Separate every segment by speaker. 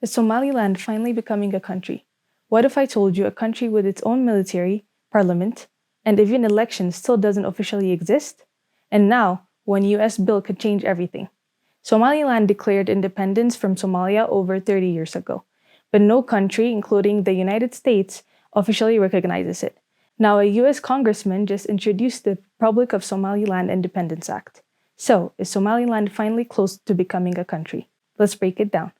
Speaker 1: Is Somaliland finally becoming a country? What if I told you a country with its own military, parliament, and even elections still doesn't officially exist? And now, one US bill could change everything. Somaliland declared independence from Somalia over 30 years ago, but no country, including the United States, officially recognizes it. Now, a US congressman just introduced the Republic of Somaliland Independence Act. So, is Somaliland finally close to becoming a country? Let's break it down.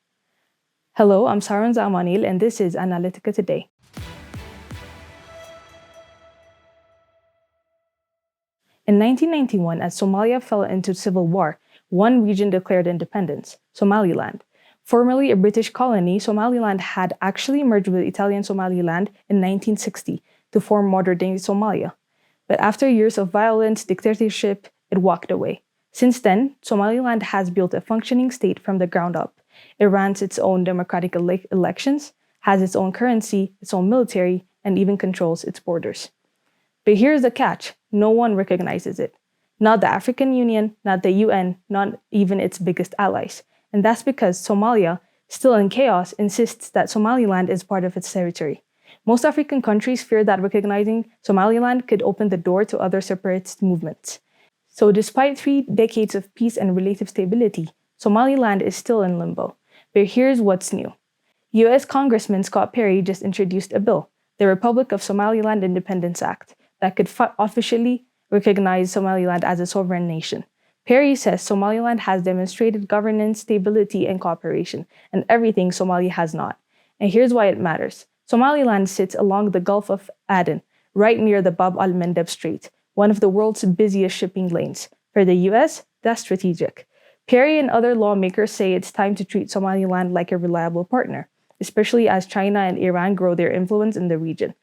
Speaker 1: Hello, I'm Saran Zamanil, and this is Analytica Today. In 1991, as Somalia fell into civil war, one region declared independence, Somaliland. Formerly a British colony, Somaliland had actually merged with Italian Somaliland in 1960 to form modern-day Somalia. But after years of violence, dictatorship, it walked away. Since then, Somaliland has built a functioning state from the ground up. It runs its own democratic elections, has its own currency, its own military, and even controls its borders. But here's the catch: no one recognizes it. Not the African Union, not the UN, not even its biggest allies. And that's because Somalia, still in chaos, insists that Somaliland is part of its territory. Most African countries fear that recognizing Somaliland could open the door to other separatist movements. So despite 3 decades of peace and relative stability, Somaliland is still in limbo. But here's what's new. US Congressman Scott Perry just introduced a bill, the Republic of Somaliland Independence Act, that could officially recognize Somaliland as a sovereign nation. Perry says Somaliland has demonstrated governance, stability, and cooperation, and everything Somalia has not. And here's why it matters. Somaliland sits along the Gulf of Aden, right near the Bab al-Mandeb Strait, one of the world's busiest shipping lanes. For the US, that's strategic. Perry and other lawmakers say it's time to treat Somaliland like a reliable partner, especially as China and Iran grow their influence in the region.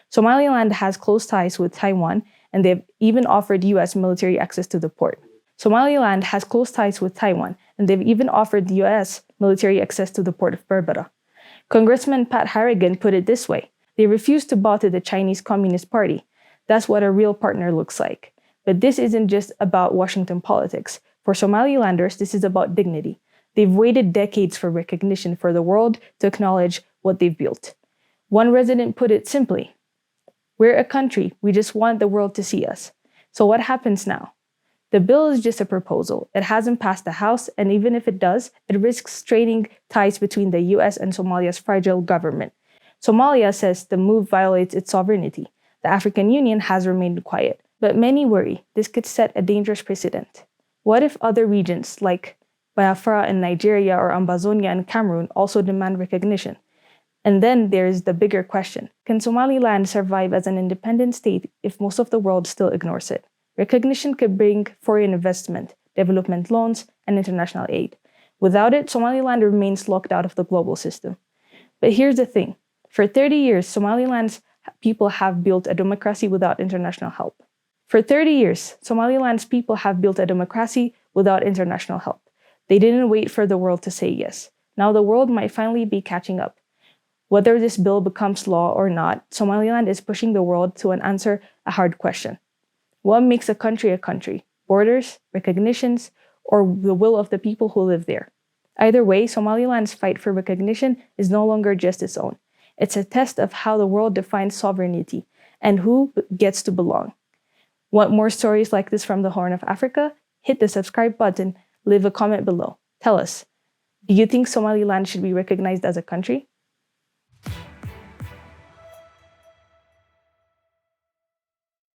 Speaker 1: Somaliland has close ties with Taiwan, and they've even offered US military access to the port. Somaliland has close ties with Taiwan, and they've even offered US military access to the port of Berbera. Congressman Pat Harrigan put it this way: they refuse to bow to the Chinese Communist Party. That's what a real partner looks like. But this isn't just about Washington politics. For Somalilanders, this is about dignity. They've waited decades for recognition, for the world to acknowledge what they've built. One resident put it simply: we're a country, we just want the world to see us. So what happens now? The bill is just a proposal. It hasn't passed the House, and even if it does, it risks straining ties between the US and Somalia's fragile government. Somalia says the move violates its sovereignty. The African Union has remained quiet, but many worry this could set a dangerous precedent. What if other regions like Biafra in Nigeria or Ambazonia in Cameroon also demand recognition? And then there's the bigger question: can Somaliland survive as an independent state if most of the world still ignores it? Recognition could bring foreign investment, development loans, and international aid. Without it, Somaliland remains locked out of the global system. But here's the thing: for 30 years, Somaliland's people have built a democracy without international help. For 30 years, Somaliland's people have built a democracy without international help. They didn't wait for the world to say yes. Now the world might finally be catching up. Whether this bill becomes law or not, Somaliland is pushing the world to answer a hard question. What makes a country? Borders, recognitions, or the will of the people who live there? Either way, Somaliland's fight for recognition is no longer just its own. It's a test of how the world defines sovereignty and who gets to belong. Want more stories like this from the Horn of Africa? Hit the subscribe button, leave a comment below. Tell us, do you think Somaliland should be recognized as a country?